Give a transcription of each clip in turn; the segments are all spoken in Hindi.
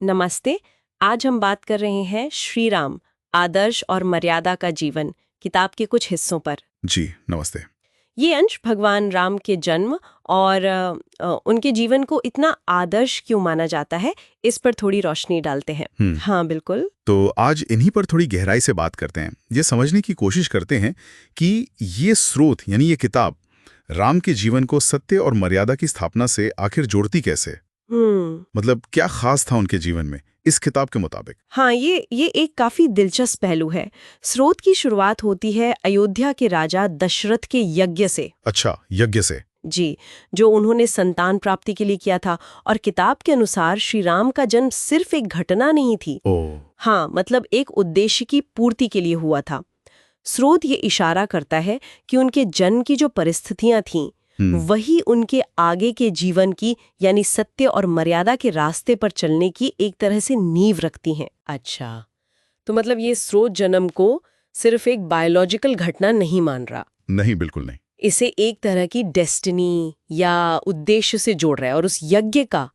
नमस्ते। आज हम बात कर रहे हैं श्री राम आदर्श और मर्यादा का जीवन किताब के कुछ हिस्सों पर। जी नमस्ते। ये अंश भगवान राम के जन्म और उनके जीवन को इतना आदर्श क्यों माना जाता है, इस पर थोड़ी रोशनी डालते हैं। हाँ बिल्कुल। तो आज इन्हीं पर थोड़ी गहराई से बात करते हैं। ये समझने की कोशिश करते हैं कि ये स्रोत यानी ये किताब राम के जीवन को सत्य और मर्यादा की स्थापना से आखिर जोड़ती कैसे। मतलब क्या खास था उनके जीवन में इस किताब के मुताबिक। हाँ, ये एक काफी दिलचस्प पहलू है। स्रोत की शुरुआत होती है अयोध्या के राजा दशरथ के यज्ञ से। अच्छा, यज्ञ से। जी, जो उन्होंने संतान प्राप्ति के लिए किया था। और किताब के अनुसार श्री राम का जन्म सिर्फ एक घटना नहीं थी। हाँ, मतलब एक उद्देश्य की पूर्ति के लिए हुआ था। स्रोत ये इशारा करता है कि उनके जन्म की जो परिस्थितियां थीं वही उनके आगे के जीवन की यानी सत्य और मर्यादा के रास्ते पर चलने की एक तरह से नींव रखती हैं। अच्छा, तो मतलब ये स्रोत जन्म को सिर्फ एक बायोलॉजिकल घटना नहीं मान रहा। नहीं, बिल्कुल नहीं। इसे एक तरह की डेस्टिनी या उद्देश्य से जोड़ रहा है। और उस यज्ञ का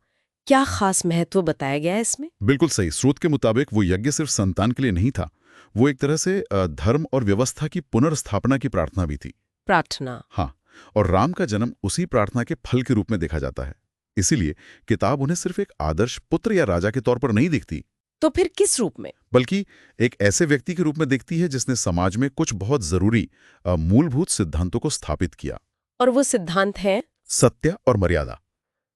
क्या खास महत्व बताया गया है इसमें? बिल्कुल सही। स्रोत के मुताबिक वो यज्ञ सिर्फ संतान के लिए नहीं था, वो एक तरह से धर्म और व्यवस्था की पुनर्स्थापना की प्रार्थना भी थी। प्रार्थना? हाँ, और राम का जन्म उसी प्रार्थना के फल के रूप में देखा जाता है। इसीलिए किताब उन्हें सिर्फ एक आदर्श पुत्र या राजा के तौर पर नहीं दिखती, तो फिर किस रूप में? बल्कि एक ऐसे व्यक्ति के रूप में दिखती है जिसने समाज में कुछ बहुत जरूरी मूलभूत सिद्धांतों को स्थापित किया। और वो सिद्धांत है सत्य और मर्यादा।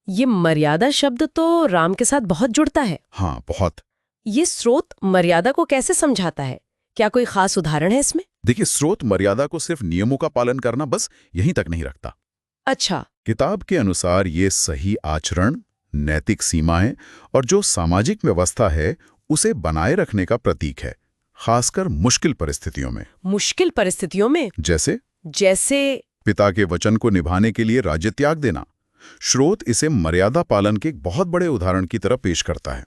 ये मर्यादा शब्द तो राम के साथ बहुत जुड़ता है। हाँ, बहुत। ये स्रोत मर्यादा को कैसे समझाता है? क्या कोई खास उदाहरण है इसमें? देखिए, स्रोत मर्यादा को सिर्फ नियमों का पालन करना बस यहीं तक नहीं रखता। अच्छा। किताब के अनुसार ये सही आचरण, नैतिक सीमाएं और जो सामाजिक व्यवस्था है उसे बनाए रखने का प्रतीक है, खासकर मुश्किल परिस्थितियों में। मुश्किल परिस्थितियों में? जैसे पिता के वचन को निभाने के लिए राज्य त्याग देना। स्रोत इसे मर्यादा पालन के एक बहुत बड़े उदाहरण की तरह पेश करता है।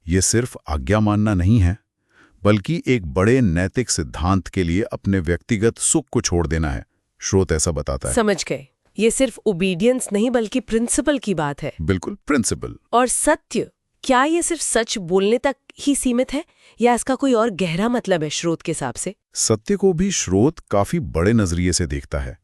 ये सिर्फ आज्ञा मानना नहीं है, बल्कि एक बड़े नैतिक सिद्धांत के लिए अपने व्यक्तिगत सुख को छोड़ देना है। स्रोत ऐसा बताता है। समझ गए। ये सिर्फ ओबीडियंस नहीं बल्कि प्रिंसिपल की बात है। बिल्कुल, प्रिंसिपल। और सत्य, क्या ये सिर्फ सच बोलने तक ही सीमित है या इसका कोई और गहरा मतलब है स्रोत के हिसाब से? सत्य को भी स्रोत काफी बड़े नजरिए से देखता है।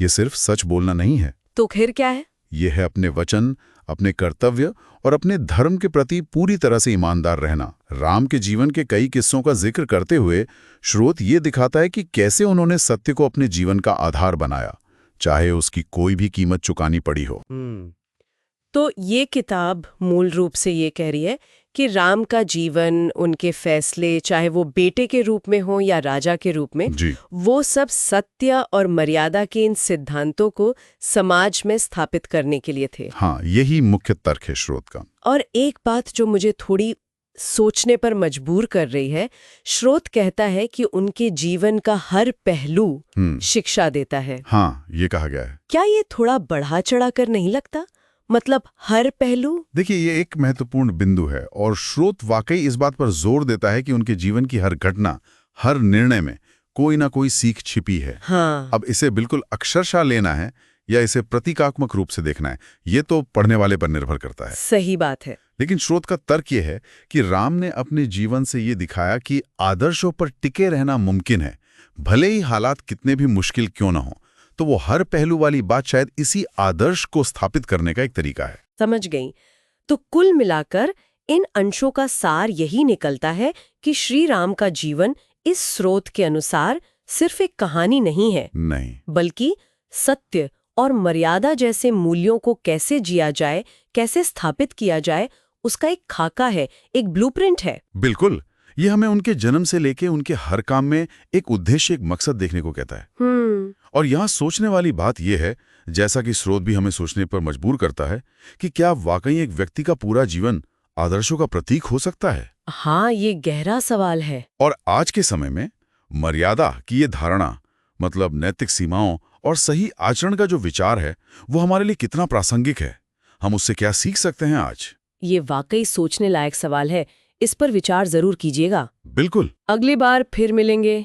ये सिर्फ सच बोलना नहीं है। तो फिर क्या है? ये है अपने वचन, अपने कर्तव्य और अपने धर्म के प्रति पूरी तरह से ईमानदार रहना। राम के जीवन के कई किस्सों का जिक्र करते हुए स्रोत ये दिखाता है कि कैसे उन्होंने सत्य को अपने जीवन का आधार बनाया, चाहे उसकी कोई भी कीमत चुकानी पड़ी हो। तो ये किताब मूल रूप से ये कह रही है कि राम का जीवन, उनके फैसले, चाहे वो बेटे के रूप में हो या राजा के रूप में, वो सब सत्य और मर्यादा के इन सिद्धांतों को समाज में स्थापित करने के लिए थे। हाँ, यही मुख्य तर्क है स्रोत का। और एक बात जो मुझे थोड़ी सोचने पर मजबूर कर रही है, स्रोत कहता है कि उनके जीवन का हर पहलू शिक्षा देता है। हाँ, ये कहा गया है। क्या ये थोड़ा बढ़ा चढ़ा कर नहीं लगता? मतलब हर पहलू? देखिए, ये एक महत्वपूर्ण बिंदु है और स्रोत वाकई इस बात पर जोर देता है कि उनके जीवन की हर घटना, हर निर्णय में कोई ना कोई सीख छिपी है। हाँ। अब इसे बिल्कुल अक्षरशः लेना है या इसे प्रतीकात्मक रूप से देखना है, ये तो पढ़ने वाले पर निर्भर करता है। सही बात है। लेकिन स्रोत का तर्क ये है कि राम ने अपने जीवन से ये दिखाया कि आदर्शों पर टिके रहना मुमकिन है, भले ही हालात कितने भी मुश्किल क्यों न हो। तो वो हर पहलू वाली बात शायद इसी आदर्श को स्थापित करने का एक तरीका है। समझ गई। तो कुल मिलाकर इन अंशों का सार यही निकलता है कि श्री राम का जीवन इस स्रोत के अनुसार सिर्फ एक कहानी नहीं है, बल्कि सत्य और मर्यादा जैसे मूल्यों को कैसे जिया जाए, कैसे स्थापित किया जाए, उसका एक खाका है, एक ब्लूप्रिंट है। बिल्कुल, ये हमें उनके जन्म से लेके उनके हर काम में एक उद्देश्य, एक मकसद देखने को कहता है। और यहाँ सोचने वाली बात यह है, जैसा कि स्रोत भी हमें सोचने पर मजबूर करता है, कि क्या वाकई एक व्यक्ति का पूरा जीवन आदर्शों का प्रतीक हो सकता है? हाँ, ये गहरा सवाल है। और आज के समय में मर्यादा की ये धारणा, मतलब नैतिक सीमाओं और सही आचरण का जो विचार है, वो हमारे लिए कितना प्रासंगिक है? हम उससे क्या सीख सकते हैं आज? ये वाकई सोचने लायक सवाल है। इस पर विचार जरूर कीजिएगा। बिल्कुल। अगली बार फिर मिलेंगे।